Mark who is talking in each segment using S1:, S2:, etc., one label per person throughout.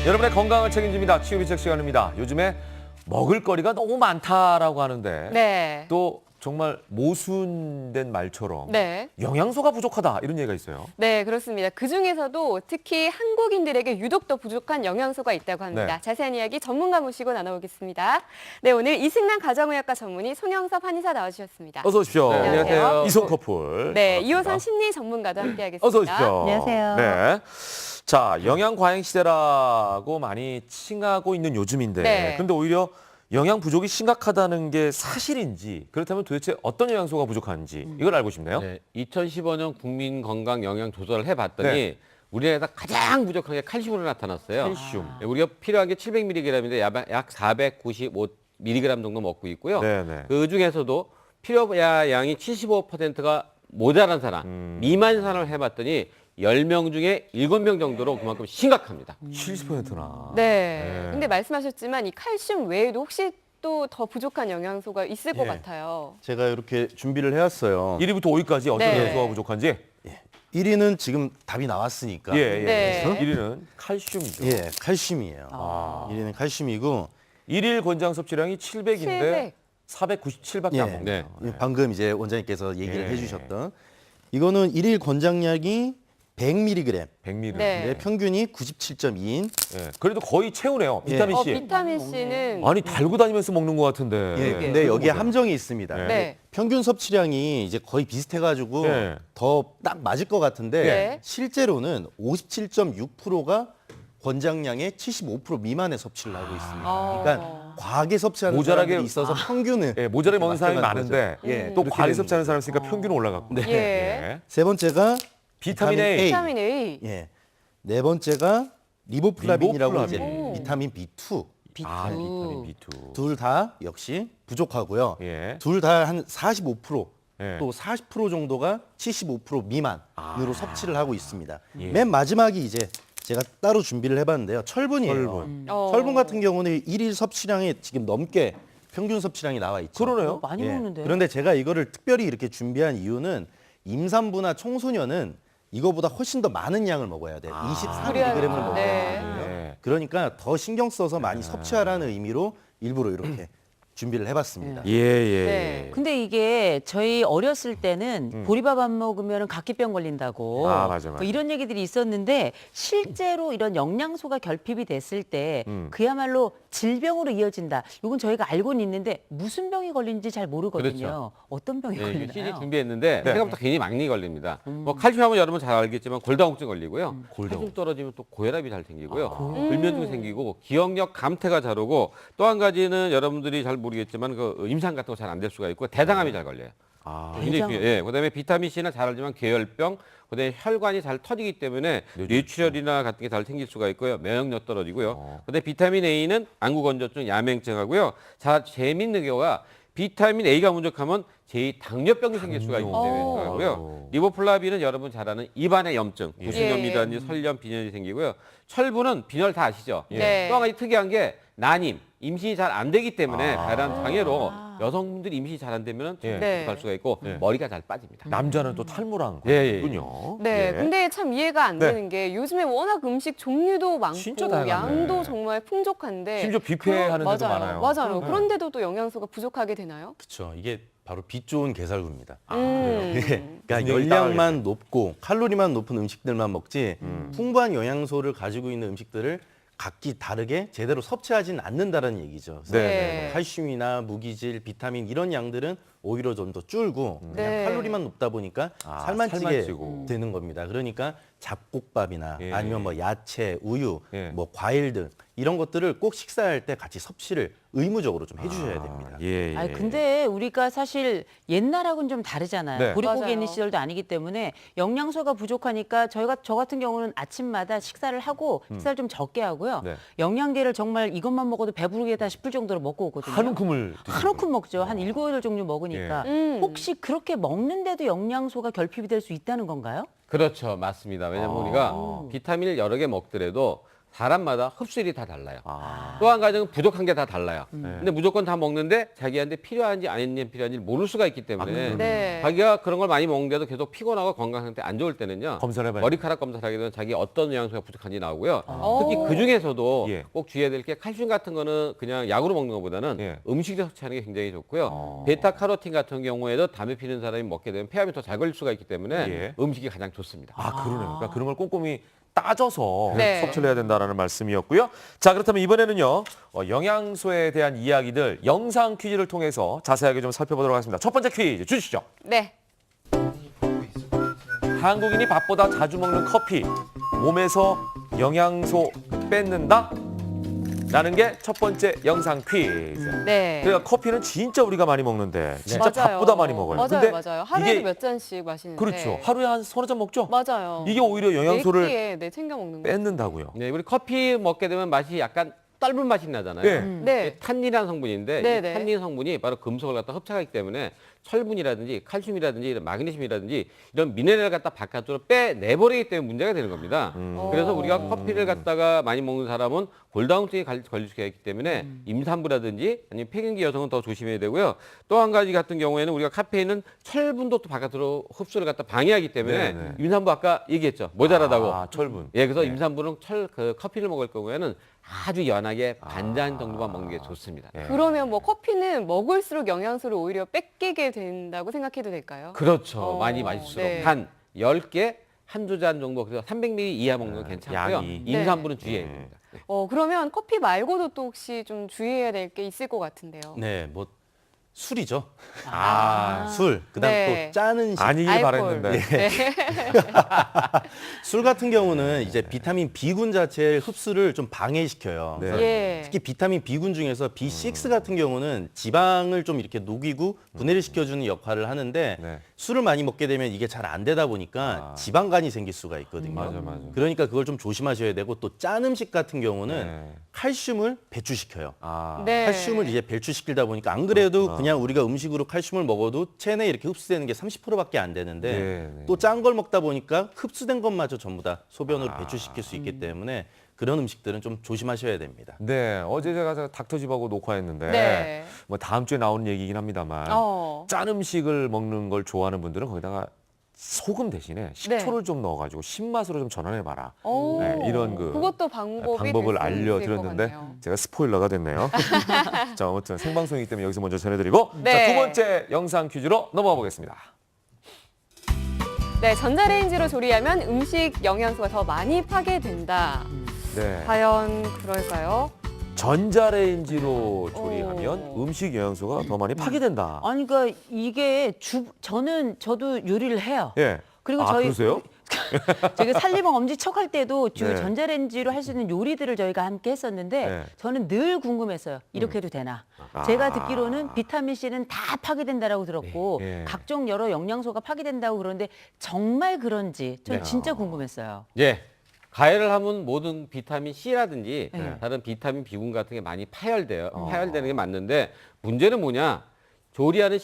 S1: 여러분의 건강을 책임집니다. 치유비책 시간입니다. 요즘에 먹을거리가 너무 많다라고 하는데
S2: 네.
S1: 또 정말 모순된 말처럼
S2: 네.
S1: 영양소가 부족하다 이런 얘기가 있어요.
S2: 네, 그렇습니다. 그중에서도 특히 한국인들에게 유독 더 부족한 영양소가 있다고 합니다.
S1: 네.
S2: 자세한 이야기 전문가 모시고 나눠보겠습니다. 네, 오늘 이승남 가정의학과 전문의 송영섭 한의사 나와주셨습니다.
S1: 어서 오십시오.
S2: 네, 안녕하세요.
S1: 이송 커플.
S2: 네,
S1: 반갑습니다.
S2: 이호선 심리 전문가도 함께하겠습니다.
S1: 어서 오십시오.
S3: 안녕하세요.
S1: 네. 자, 영양 과잉 시대라고 많이 칭하고 있는 요즘인데
S2: 네.
S1: 그런데 오히려 영양 부족이 심각하다는 게 사실인지 그렇다면 도대체 어떤 영양소가 부족한지 이걸 알고 싶네요.
S4: 네, 2015년 국민 건강 영양 조사를 해봤더니
S1: 네.
S4: 우리나라에서 가장 부족한 게 칼슘으로 나타났어요.
S1: 칼슘.
S4: 네, 우리가 필요한 게 700mg인데 약 495mg 정도 먹고 있고요.
S1: 네네.
S4: 그 중에서도 필요량이 75%가 모자란 사람, 미만 사람을 해봤더니 10명 중에 7명 정도로 그만큼 심각합니다.
S1: 70%나.
S2: 네.
S1: 네.
S2: 근데 말씀하셨지만 이 칼슘 외에도 혹시 또 더 부족한 영양소가 있을 것
S3: 예.
S2: 같아요.
S3: 제가 이렇게 준비를 해왔어요.
S1: 1위부터 5위까지 어떤
S2: 네.
S1: 영양소가 부족한지.
S3: 1위는 지금 답이 나왔으니까.
S1: 예, 예.
S2: 네.
S1: 1위는 칼슘이죠.
S3: 예, 칼슘이에요.
S1: 아.
S3: 1위는 칼슘이고,
S1: 일일 권장 섭취량이 700인데 497밖에 안
S3: 예,
S1: 먹네요.
S3: 방금 이제 원장님께서 얘기를
S1: 예.
S3: 해주셨던 이거는 1일 권장량이 100mg,
S1: 100ml.
S2: 네.
S3: 평균이 97.2인.
S1: 예. 그래도 거의 채우네요. 비타민 C.
S2: 비타민 C는
S1: 아니 달고 다니면서 먹는 것 같은데.
S3: 예, 근데 여기에
S1: 그런
S3: 함정이 있습니다.
S1: 네.
S2: 네.
S3: 평균 섭취량이 이제 거의 비슷해가지고
S1: 예.
S3: 더 딱 맞을 것 같은데
S2: 네.
S3: 실제로는 57.6%가 권장량의 75% 미만의 섭취를 하고 있습니다.
S2: 아.
S3: 그러니까 과하게 섭취하는
S1: 모자라게-
S3: 사람들이 있어서 평균은
S1: 예, 모자라게 먹는 사람이
S3: 맞춰가는
S1: 많은데
S3: 거죠. 예,
S1: 또
S3: 그렇게
S1: 과리
S3: 되는
S1: 섭취하는
S3: 거죠.
S1: 사람이 있으니까 평균은 올라갔고.
S2: 예.
S1: 예.
S3: 세 번째가
S1: 비타민 A.
S2: 비타민 A.
S3: 예. 네 번째가 리보플라빈이라고 이제
S1: 리보플라빈.
S3: 비타민 B2.
S1: 아, 비타민 B2.
S3: 둘 다 역시 부족하고요.
S1: 예.
S3: 둘 다 한 45%,
S1: 예.
S3: 또 40% 정도가 75% 미만으로 섭취를 하고 있습니다.
S1: 예.
S3: 맨 마지막이 이제 제가 따로 준비를 해봤는데요. 철분이에요.
S1: 철분.
S3: 철분 같은 경우는 일일 섭취량이 지금 넘게 평균 섭취량이 나와 있죠.
S1: 그러네요.
S5: 많이
S3: 예.
S5: 먹는데.
S3: 그런데 제가 이거를 특별히 이렇게 준비한 이유는 임산부나 청소년은 이거보다 훨씬 더 많은 양을 먹어야 돼요. 24mg을 먹어야
S2: 네.
S3: 되거든요.
S1: 예.
S3: 그러니까 더 신경 써서 많이 섭취하라는 의미로 일부러 이렇게 준비를 해봤습니다.
S1: 예, 예.
S2: 네.
S5: 근데 이게 저희 어렸을 때는 보리밥 안 먹으면 각기병 걸린다고
S1: 아, 맞아, 맞아.
S5: 뭐 이런 얘기들이 있었는데 실제로 이런 영양소가 결핍이 됐을 때 그야말로 질병으로 이어진다. 이건 저희가 알고는 있는데 무슨 병이 걸리는지 잘 모르거든요.
S4: 그렇죠.
S5: 어떤 병이
S4: 네, 이게
S5: 걸리나요?
S4: CD 준비했는데
S1: 네.
S4: 생각보다 괜히 많이 걸립니다. 뭐 칼슘하면 여러분 잘 알겠지만 골다공증 걸리고요. 칼슘 떨어지면 또 고혈압이 잘 생기고요. 불면증 생기고 기억력 감퇴가 잘 오고 또 한 가지는 여러분들이 잘 모르겠지만 그 임상 같은 거 잘 안 될 수가 있고 대장암이 잘 걸려요.
S1: 아,
S4: 굉장히 예. 그다음에 비타민 C는 잘 알지만 계열병, 그다음에 혈관이 잘 터지기 때문에 뇌출혈이나 같은 게 잘 생길 수가 있고요. 면역력 떨어지고요. 그다음에 비타민 A는 안구건조증, 야맹증하고요. 자, 재밌는 게가 비타민 A가 부족하면 제2당뇨병이 생길 수가 있기 때문에
S2: 당뇨.
S4: 그러고요. 리보플라빈은 여러분 잘 아는 입안의 염증, 구신염이라든지 설염, 빈혈이 생기고요. 철분은 빈혈 다 아시죠?
S2: 네.
S4: 또 한 가지 특이한 게 난임, 임신이 잘 안 되기 때문에 배란 장애로 여성분들이 임신이 잘 안 되면
S1: 예.
S2: 네.
S4: 갈 수가 있고 머리가 잘 빠집니다.
S1: 남자는 또 탈모랑
S4: 예, 예, 예.
S1: 군요.
S2: 네, 근데 참 이해가 안
S1: 네.
S2: 되는 게 요즘에 워낙 음식 종류도
S1: 진짜
S2: 많고
S1: 다양하네.
S2: 양도 정말 풍족한데
S1: 심지어 뷔페하는 데도 많아요.
S2: 맞아요.
S1: 네.
S2: 그런데도 또 영양소가 부족하게 되나요?
S3: 그렇죠. 이게 바로 빛 좋은 게살구입니다.
S2: 음.
S3: 그러니까
S1: 무슨 얘기
S3: 열량만 높고 칼로리만 높은 음식들만 먹지 풍부한 영양소를 가지고 있는 음식들을 각기 다르게 제대로 섭취하지는 않는다는 얘기죠. 그래서
S1: 네.
S3: 뭐 칼슘이나 무기질, 비타민 이런 양들은 오히려 좀 더 줄고 그냥
S2: 네.
S3: 칼로리만 높다 보니까
S1: 아,
S3: 살만
S1: 살만
S3: 찌게
S1: 찌고.
S3: 되는 겁니다. 그러니까 잡곡밥이나
S1: 예.
S3: 아니면 뭐 야채, 우유,
S1: 예.
S3: 뭐 과일 등 이런 것들을 꼭 식사할 때 같이 섭취를 의무적으로 좀 해주셔야 됩니다.
S1: 예, 예.
S5: 아니 근데 우리가 사실 옛날하고는 좀 다르잖아요.
S1: 네.
S5: 보릿고개
S2: 맞아요.
S5: 있는 시절도 아니기 때문에 영양소가 부족하니까 저 같은 경우는 아침마다 식사를 하고 식사를 좀 적게 하고요.
S1: 네.
S5: 영양제를 정말 이것만 먹어도 배부르겠다 싶을 정도로 먹고 오거든요.
S1: 한 움큼을
S5: 한 움큼 먹죠. 한 7, 8알 종류 먹으니까.
S2: 예.
S5: 혹시 그렇게 먹는데도 영양소가 결핍이 될 수 있다는 건가요?
S4: 그렇죠, 맞습니다. 왜냐면
S1: 아.
S4: 우리가 비타민을 여러 개 먹더라도 사람마다 흡수율이 다 달라요.
S1: 아.
S4: 또 한 가지는 부족한 게 다 달라요. 근데 무조건 다 먹는데 자기한테 필요한지 아닌지 필요한지 모를 수가 있기 때문에
S2: 네.
S4: 자기가 그런 걸 많이 먹는데도 계속 피곤하고 건강 상태 안 좋을 때는요.
S1: 검사를 해봐야
S4: 머리카락 검사를 하게 되면 자기 어떤 영양소가 부족한지 나오고요.
S2: 오.
S4: 특히 그 중에서도
S1: 예.
S4: 꼭 주의해야 될 게 칼슘 같은 거는 그냥 약으로 먹는 것보다는
S1: 예.
S4: 음식에서 섭취하는 게 굉장히 좋고요. 베타카로틴 같은 경우에도 담배 피는 사람이 먹게 되면 폐암이 더 잘 걸릴 수가 있기 때문에
S1: 예.
S4: 음식이 가장 좋습니다.
S1: 아, 그러네요. 그러니까 그런 걸 꼼꼼히 따져서
S2: 네.
S1: 섭취를 해야 된다는 말씀이었고요. 자, 그렇다면 이번에는요. 영양소에 대한 이야기들 영상 퀴즈를 통해서 자세하게 좀 살펴보도록 하겠습니다. 첫 번째 퀴즈 주시죠.
S2: 네.
S1: 한국인이 밥보다 자주 먹는 커피, 몸에서 영양소 뺏는다? 라는 게 첫 번째 영상 퀴즈.
S2: 네.
S1: 그러니까 커피는 진짜 우리가 많이 먹는데 진짜
S2: 맞아요.
S1: 밥보다 많이 먹어요.
S2: 맞아요,
S1: 근데
S2: 맞아요. 하루에도
S1: 이게
S2: 몇 잔씩 마시는데.
S1: 그렇죠. 하루에 한 서너 잔 먹죠?
S2: 맞아요.
S1: 이게 오히려 영양소를
S2: 네 끼에 네, 챙겨 먹는 거.
S1: 뺏는다고요.
S4: 네, 우리 커피 먹게 되면 맛이 약간 떫은 맛이 나잖아요.
S1: 네.
S2: 네.
S4: 이게 탄닌이라는 성분인데
S2: 네,
S4: 이
S2: 네.
S4: 탄닌 성분이 바로 금속을 갖다 흡착하기 때문에 철분이라든지 칼슘이라든지 이런 마그네슘이라든지 이런 미네랄을 갖다 바깥으로 빼내버리기 때문에 문제가 되는 겁니다. 그래서 우리가 커피를 갖다가 많이 먹는 사람은 골다공증에 걸릴 수가 있기 때문에 임산부라든지 아니면 폐경기 여성은 더 조심해야 되고요. 또 한 가지 같은 경우에는 우리가 카페인은 철분도 또 바깥으로 흡수를 갖다 방해하기 때문에
S1: 네, 네.
S4: 임산부 아까 얘기했죠. 모자라다고.
S1: 아, 철분.
S4: 예, 그래서 임산부는 커피를 먹을 경우에는 아주 연하게 반잔 정도만 먹는 게 좋습니다.
S1: 예.
S2: 그러면 뭐 커피는 먹을수록 영양소를 오히려 뺏기게 된다고 생각해도 될까요?
S4: 그렇죠.
S2: 어,
S4: 많이 마실수록
S2: 네.
S4: 한 10개, 한두 잔 정도 그래서 300ml 이하 먹는 건 괜찮고요.
S1: 양이.
S4: 임산부는 주의해야
S1: 네.
S4: 됩니다. 네.
S2: 그러면 커피 말고도 또 혹시 좀 주의해야 될 게 있을 것 같은데요.
S3: 네, 뭐 술이죠.
S1: 아,
S3: 술. 그다음
S2: 네.
S3: 또 짜는 식.
S1: 아니길
S2: 알코올.
S1: 바랬는데.
S2: 네.
S3: 술 같은 경우는 이제 비타민 B군 자체의 흡수를 좀 방해시켜요.
S1: 네.
S3: 그래서
S2: 예.
S3: 특히 비타민 B군 중에서 B6 같은 경우는 지방을 좀 이렇게 녹이고 분해를 시켜주는 역할을 하는데
S1: 네.
S3: 술을 많이 먹게 되면 이게 잘 안 되다 보니까 지방간이 생길 수가 있거든요.
S1: 맞아, 맞아.
S3: 그러니까 그걸 좀 조심하셔야 되고 또 짠 음식 같은 경우는
S1: 네.
S3: 칼슘을 배출시켜요.
S1: 아,
S2: 네.
S3: 칼슘을 이제 배출시키다 보니까 안 그래도 그냥 우리가 음식으로 칼슘을 먹어도 체내에 이렇게 흡수되는 게 30%밖에 안 되는데
S1: 네, 네.
S3: 또 짠 걸 먹다 보니까 흡수된 것마저 전부 다 소변으로 배출시킬 수 있기 때문에 그런 음식들은 좀 조심하셔야 됩니다.
S1: 네, 어제 제가 닥터집하고 녹화했는데
S2: 네.
S1: 뭐 다음 주에 나오는 얘기긴 합니다만 짠 음식을 먹는 걸 좋아하는 분들은 거기다가 소금 대신에 식초를 좀 넣어가지고 신맛으로 좀 전환해봐라.
S2: 오.
S1: 네, 이런
S2: 그것도 방법이
S1: 방법을
S2: 될수 있을 것
S1: 알려드렸는데
S2: 같네요.
S1: 제가 스포일러가 됐네요. 자, 아무튼 생방송이기 때문에 여기서 먼저 전해드리고
S2: 네.
S1: 자, 두 번째 영상 퀴즈로 넘어가 보겠습니다.
S2: 네, 전자레인지로 조리하면 음식 영양소가 더 많이 파괴된다.
S1: 네,
S2: 과연 그럴까요?
S1: 전자레인지로 조리하면
S2: 오.
S1: 음식 영양소가 더 많이 파괴된다.
S5: 아니 그러니까 이게 저도 요리를 해요.
S1: 예.
S5: 그리고
S1: 아,
S5: 저희
S1: 그러세요?
S5: 저희가 살림왕 엄지척할 때도
S1: 네.
S5: 전자레인지로 할 수 있는 요리들을 저희가 함께 했었는데
S1: 네.
S5: 저는 늘 궁금했어요. 이렇게 해도 되나?
S1: 아.
S5: 제가 듣기로는 비타민 C는 다 파괴된다라고 들었고
S1: 네. 네.
S5: 각종 여러 영양소가 파괴된다고 그러는데 정말 그런지 전
S1: 네.
S5: 진짜 궁금했어요.
S4: 예. 가열을 하면 모든 비타민 C라든지
S5: 네.
S4: 다른 비타민 B군 같은 게 많이 파열돼요. 파열되는 게 맞는데 문제는 뭐냐? 조리하는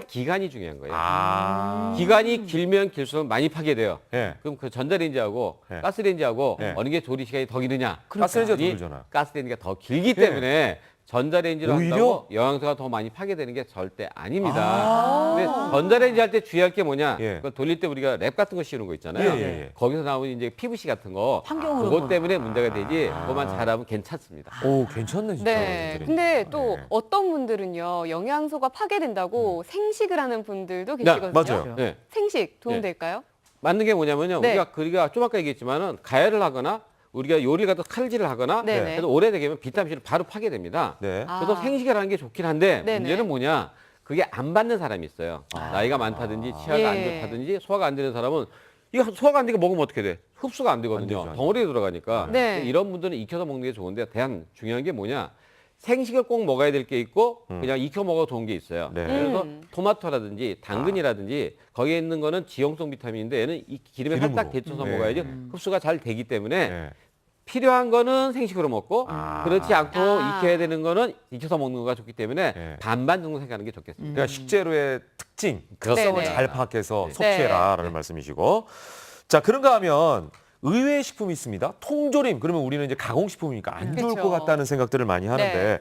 S4: 기간이 중요한 거예요.
S1: 아.
S4: 기간이 길면 길수록 많이 파괴돼요.
S1: 예.
S4: 그럼 그 전자레인지하고
S1: 네.
S4: 가스레인지하고
S1: 네.
S4: 어느 게 조리 시간이 더 길느냐?
S1: 가스레인지가 더
S4: 이
S1: 길잖아요.
S4: 가스레인지가 더 길기 때문에 전자레인지로
S1: 오히려?
S4: 한다고 영양소가 더 많이 파괴되는 게 절대 아닙니다. 근데 전자레인지 할 때 주의할 게 뭐냐?
S1: 예.
S4: 그걸 돌릴 때 우리가 랩 같은 거 씌우는 거 있잖아요.
S1: 예, 예, 예.
S4: 거기서 나오는 이제 PVC 같은 거
S5: 환경으로
S4: 그것 때문에 문제가 되지 그것만 잘하면 괜찮습니다.
S1: 오, 괜찮네 진짜.
S2: 네.
S1: 전자레인지.
S2: 근데 또
S1: 네.
S2: 어떤 분들은요, 영양소가 파괴된다고 생식을 하는 분들도 계시거든요.
S1: 맞아요.
S4: 네.
S2: 생식
S4: 네.
S2: 도움될까요?
S4: 맞는 게 뭐냐면요.
S2: 네.
S4: 우리가 좀 아까 얘기했지만은 가열을 하거나 우리가 요리를 갖다 칼질을 하거나
S2: 네네.
S4: 그래서 오래되게 비타민C는 바로 파괴됩니다.
S1: 네.
S2: 아.
S4: 그래서 생식을 하는 게 좋긴 한데
S2: 네네.
S4: 문제는 뭐냐? 그게 안 받는 사람이 있어요. 나이가 많다든지 치아가 안
S2: 예.
S4: 좋다든지 소화가 안 되는 사람은 이거 소화가 안 되게 먹으면 어떻게 돼? 흡수가 안 되거든요.
S1: 안 되죠, 안 되죠.
S4: 덩어리에 들어가니까.
S2: 네.
S4: 근데 이런 분들은 익혀서 먹는 게 좋은데 중요한 게 뭐냐? 생식을 꼭 먹어야 될 게 있고 그냥 익혀 먹어도 좋은 게 있어요.
S1: 네.
S4: 그래서 토마토라든지 당근이라든지 거기에 있는 거는 지용성 비타민인데 얘는 이 기름에
S1: 기름으로.
S4: 살짝 데쳐서
S1: 네.
S4: 먹어야지 흡수가 잘 되기 때문에
S1: 네.
S4: 필요한 거는 생식으로 먹고 그렇지 않고
S2: 아.
S4: 익혀야 되는 거는 익혀서 먹는 거가 좋기 때문에
S1: 네.
S4: 반반 정도 생각하는 게 좋겠습니다.
S1: 그러니까 식재료의 특징,
S2: 그렇죠.
S1: 특성을
S2: 네네.
S1: 잘 파악해서
S2: 네.
S1: 섭취해라라는 말씀이시고. 자, 그런가 하면 의외의 식품이 있습니다. 통조림. 그러면 우리는 이제 가공식품이니까 안 좋을
S2: 그쵸.
S1: 것 같다는 생각들을 많이 하는데
S2: 네.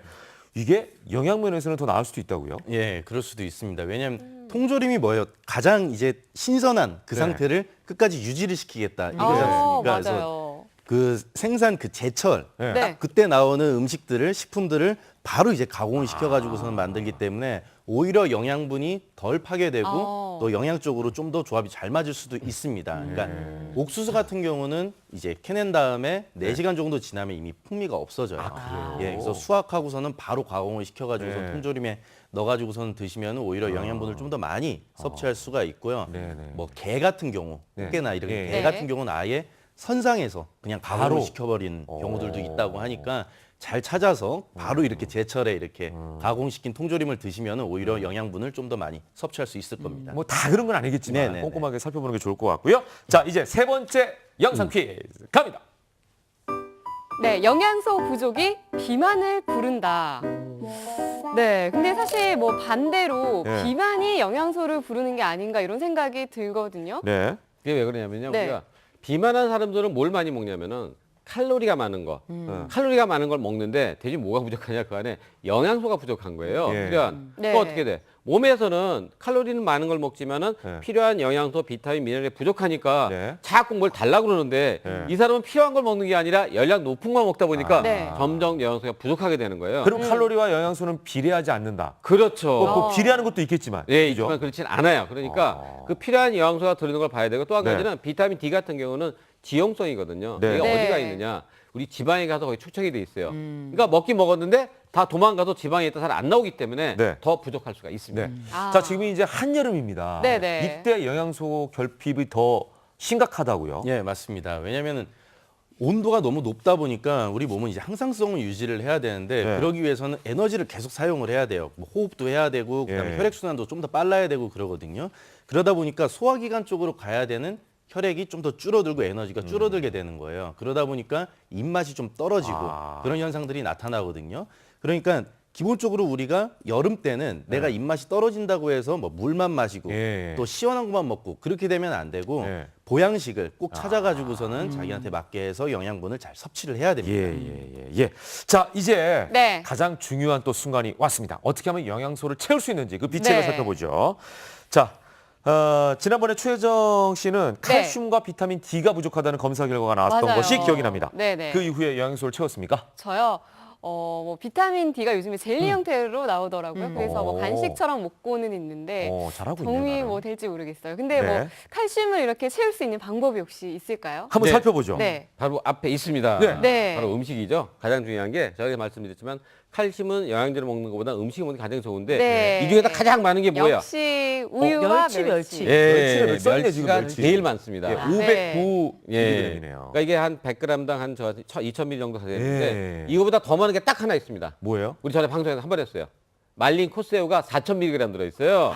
S1: 이게 영양면에서는 더 나을 수도 있다고요?
S3: 예, 그럴 수도 있습니다. 왜냐하면 통조림이 뭐예요? 가장 이제 신선한 그
S1: 네.
S3: 상태를 끝까지 유지를 시키겠다 이거지 않습니까? 그래서
S2: 맞아요.
S3: 그 생산 그 제철
S1: 네.
S2: 네.
S3: 그때 나오는 음식들을 식품들을 바로 이제 가공을 시켜가지고서는 만들기 때문에 오히려 영양분이 덜 파괴되고 또 영양적으로 좀 더 조합이 잘 맞을 수도 있습니다. 그러니까 옥수수 같은 경우는 이제 캐낸 다음에 4시간 정도 지나면 이미 풍미가 없어져요. 예, 그래서 수확하고서는 바로 가공을 시켜가지고서
S1: 네.
S3: 통조림에 넣어가지고서는 드시면 오히려 영양분을 좀 더 많이 섭취할 수가 있고요.
S1: 네, 네.
S3: 뭐 게 같은 경우,
S1: 네.
S3: 꽃게나 이런
S1: 예.
S3: 게
S2: 네.
S3: 같은 경우는 아예 선상에서 그냥 가공을
S1: 바로?
S3: 시켜버린 경우들도 있다고 하니까 잘 찾아서 바로 이렇게 제철에 이렇게 가공시킨 통조림을 드시면 오히려 영양분을 좀 더 많이 섭취할 수 있을 겁니다.
S1: 뭐 다 그런 건 아니겠지만
S3: 네네네.
S1: 꼼꼼하게 살펴보는 게 좋을 것 같고요. 자, 이제 세 번째 영상 퀴즈 갑니다.
S2: 네, 영양소 부족이 비만을 부른다. 네, 근데 사실 뭐 반대로
S1: 네.
S2: 비만이 영양소를 부르는 게 아닌가 이런 생각이 들거든요.
S1: 네.
S4: 그게 왜 그러냐면요.
S2: 네.
S4: 우리가 비만한 사람들은 뭘 많이 먹냐면은 칼로리가 많은 거. 칼로리가 많은 걸 먹는데 대신 뭐가 부족하냐 그 안에 영양소가 부족한 거예요.
S1: 예.
S4: 그러니까
S2: 네.
S4: 또 어떻게 돼? 몸에서는 칼로리는 많은 걸 먹지만은
S1: 네.
S4: 필요한 영양소, 비타민, 미네랄이 부족하니까
S1: 네.
S4: 자꾸 뭘 달라고 그러는데
S1: 네.
S4: 이 사람은 필요한 걸 먹는 게 아니라 열량 높은 걸 먹다 보니까
S2: 네.
S4: 점점 영양소가 부족하게 되는 거예요.
S1: 그럼 칼로리와 영양소는 비례하지 않는다.
S4: 그렇죠.
S1: 뭐 비례하는 것도 있겠지만.
S4: 예,
S1: 그죠?
S4: 있지만 그렇진 않아요. 그러니까 그 필요한 영양소가 들어있는 걸 봐야 되고 또 한
S1: 네.
S4: 가지는 비타민 D 같은 경우는 지용성이거든요.
S1: 네.
S4: 이게
S2: 네.
S4: 어디가 있느냐? 우리 지방에 가서 거기 축적이 돼 있어요. 그러니까 먹긴 먹었는데 다 도망가서 지방에 있다 잘 안 나오기 때문에
S1: 네.
S4: 더 부족할 수가 있습니다.
S1: 네.
S2: 아.
S1: 자, 지금 이제 한여름입니다.
S2: 네네.
S1: 이때 영양소 결핍이 더 심각하다고요?
S3: 예, 맞습니다. 왜냐하면 온도가 너무 높다 보니까 우리 몸은 이제 항상성을 유지를 해야 되는데
S1: 네.
S3: 그러기 위해서는 에너지를 계속 사용을 해야 돼요. 뭐 호흡도 해야 되고 그다음에
S1: 예.
S3: 혈액순환도 좀 더 빨라야 되고 그러거든요. 그러다 보니까 소화기관 쪽으로 가야 되는 혈액이 좀 더 줄어들고 에너지가 줄어들게 되는 거예요. 그러다 보니까 입맛이 좀 떨어지고 그런 현상들이 나타나거든요. 그러니까 기본적으로 우리가 여름 때는 내가 입맛이 떨어진다고 해서 뭐 물만 마시고
S1: 예.
S3: 또 시원한 것만 먹고 그렇게 되면 안 되고
S1: 예.
S3: 보양식을 꼭 찾아가지고서는 자기한테 맞게 해서 영양분을 잘 섭취를 해야 됩니다.
S1: 예. 자, 이제
S2: 네.
S1: 가장 중요한 또 순간이 왔습니다. 어떻게 하면 영양소를 채울 수 있는지 그 비책을
S2: 네.
S1: 살펴보죠. 자, 지난번에 최혜정 씨는 칼슘과 비타민 D가 부족하다는 검사 결과가 나왔던
S2: 맞아요.
S1: 것이 기억이 납니다.
S2: 네네.
S1: 그 이후에 영양소를 채웠습니까?
S2: 저요. 뭐 비타민 D가 요즘에 젤리 형태로 나오더라고요. 그래서 뭐
S1: 오.
S2: 간식처럼 먹고는 있는데
S1: 잘하고 있네요.
S2: 도움이
S1: 나름.
S2: 뭐 될지 모르겠어요. 근데
S1: 네.
S2: 뭐 칼슘을 이렇게 채울 수 있는 방법이 혹시 있을까요?
S1: 한번
S4: 네.
S1: 살펴보죠.
S2: 네.
S4: 바로 앞에 있습니다.
S1: 네.
S2: 네.
S4: 바로 음식이죠. 가장 중요한 게 제가 말씀드렸지만 칼슘은 영양제를 먹는 것보다 음식을 먹는 게 가장 좋은데
S2: 네.
S4: 이 중에서 가장 많은 게 뭐예요?
S2: 역시 우유와
S5: 멸치.
S1: 멸치를 써있네, 지금
S4: 멸치가
S1: 멸치.
S4: 제일 많습니다.
S1: 예,
S2: 네.
S1: 509mg이네요.
S4: 그러니까 이게 한 100g당 한 2,000ml 정도 되는데
S1: 예.
S4: 이거보다 더 많은 게 딱 하나 있습니다.
S1: 뭐예요?
S4: 우리 전에 방송에서 한 번 했어요. 말린 콧새우가 4,000mg 들어있어요.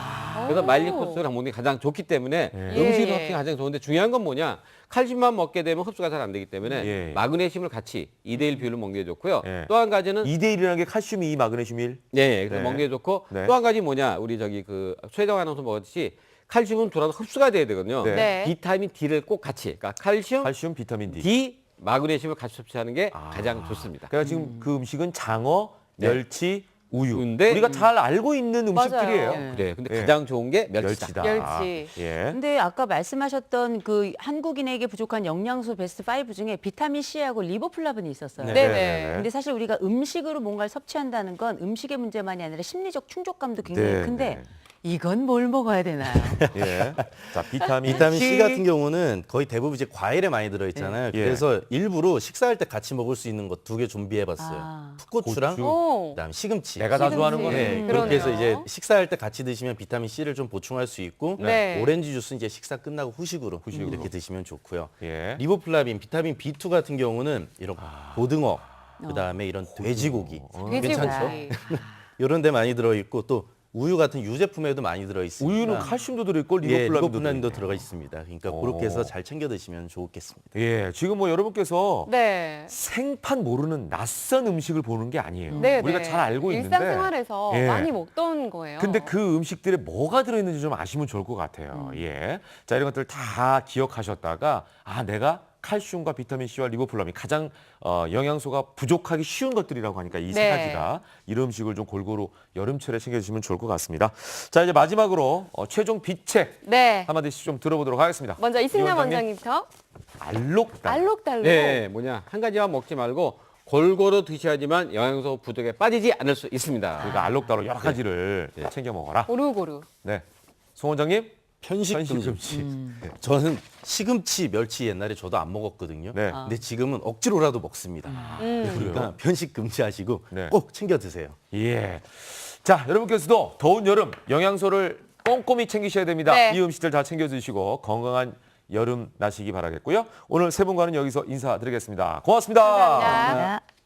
S4: 그래서 말린 콧새우를 먹는 게 가장 좋기 때문에 음식을
S2: 예.
S4: 섭취가 가장 좋은데 중요한 건 뭐냐? 칼슘만 먹게 되면 흡수가 잘 안 되기 때문에
S1: 예.
S4: 마그네슘을 같이 2대1 비율로 먹는 게 좋고요.
S1: 예.
S4: 또 한 가지는
S1: 2대1이라는 게 칼슘 2, 마그네슘 1.
S4: 그래서
S1: 네.
S4: 먹는 게 좋고
S1: 네.
S4: 또 한 가지 뭐냐? 우리 저기 그 최정 아나운서 먹었듯이 칼슘은 돌아서 흡수가 돼야 되거든요.
S1: 네.
S2: 네.
S4: 비타민 D를 꼭 같이, 그러니까 칼슘,
S1: 칼슘, 비타민 D.
S4: D, 마그네슘을 같이 섭취하는 게 가장 좋습니다.
S1: 그러니까 지금 그 음식은 장어, 멸치, 우유.
S4: 근데
S1: 우리가 잘 알고 있는 음식들이에요.
S2: 맞아요.
S4: 그래. 근데
S1: 예.
S4: 가장 좋은 게 멸치다.
S2: 멸치.
S1: 예.
S5: 근데 아까 말씀하셨던 그 한국인에게 부족한 영양소 베스트 5 중에 비타민 C하고 리보플라본이 있었어요.
S3: 네.
S2: 네네.
S5: 근데 사실 우리가 음식으로 뭔가를 섭취한다는 건 음식의 문제만이 아니라 심리적 충족감도 굉장히
S1: 네,
S5: 큰데
S1: 네.
S5: 이건 뭘 먹어야 되나요?
S1: 예. 자, 비타민
S3: C 같은 경우는 거의 대부분 이제 과일에 많이 들어있잖아요.
S1: 예.
S3: 그래서 일부러 식사할 때 같이 먹을 수 있는 것 2개 준비해봤어요.
S5: 아.
S3: 풋고추랑
S1: 고추.
S2: 오.
S3: 그다음 시금치.
S1: 내가 다
S2: 시금치.
S1: 좋아하는 거네.
S3: 네,
S2: 그러네요.
S3: 그렇게 해서 이제 식사할 때 같이 드시면 비타민 C를 좀 보충할 수 있고
S2: 네.
S3: 오렌지 주스 이제 식사 끝나고 후식으로 이렇게 드시면 좋고요.
S1: 예.
S3: 리보플라빈, 비타민 B2 같은 경우는 이런 고등어, 그다음에 이런 돼지고기 괜찮죠?
S2: 돼지고기.
S3: 이런 데 많이 들어 있고 또 우유 같은 유제품에도 많이 들어 있습니다.
S1: 우유는 칼슘도 들어있고
S3: 예,
S1: 리보플라빈도
S3: 리보플라빈도
S1: 들어있네요.
S3: 들어가 있습니다. 그러니까 그렇게 해서 잘 챙겨 드시면 좋겠습니다.
S1: 예, 지금 뭐 여러분께서
S2: 네.
S1: 생판 모르는 낯선 음식을 보는 게 아니에요.
S2: 네,
S1: 우리가
S2: 네.
S1: 잘 알고 있는데.
S2: 일상생활에서
S1: 예.
S2: 많이 먹던 거예요.
S1: 근데 그 음식들에 뭐가 들어있는지 좀 아시면 좋을 것 같아요. 예. 자, 이런 것들 다 기억하셨다가 내가 칼슘과 비타민 C와 리보플라민 가장 영양소가 부족하기 쉬운 것들이라고 하니까 이 세
S2: 네.
S1: 가지가 이런 음식을 좀 골고루 여름철에 챙겨주시면 좋을 것 같습니다. 자, 이제 마지막으로 최종 비책
S2: 네.
S1: 한마디씩 좀 들어보도록 하겠습니다.
S2: 먼저 이승남
S1: 이 원장님.
S2: 원장님부터
S1: 알록달.
S2: 알록달록.
S4: 네, 뭐냐 한 가지만 먹지 말고 골고루 드셔야지만 영양소 부족에 빠지지 않을 수 있습니다.
S1: 그러니까 알록달록 여러 가지를
S2: 네.
S1: 챙겨 먹어라.
S2: 고루고루.
S1: 네, 송 원장님.
S3: 편식 금지. 저는 시금치, 멸치 옛날에 저도 안 먹었거든요.
S1: 네.
S3: 근데 지금은 억지로라도 먹습니다. 그러니까 편식 금지하시고
S1: 네.
S3: 꼭 챙겨 드세요.
S1: 예. 자, 여러분께서도 더운 여름 영양소를 꼼꼼히 챙기셔야 됩니다.
S2: 네.
S1: 이 음식들 다 챙겨 드시고 건강한 여름 나시기 바라겠고요. 오늘 세 분과는 여기서 인사드리겠습니다. 고맙습니다.
S2: 감사합니다.
S5: 감사합니다.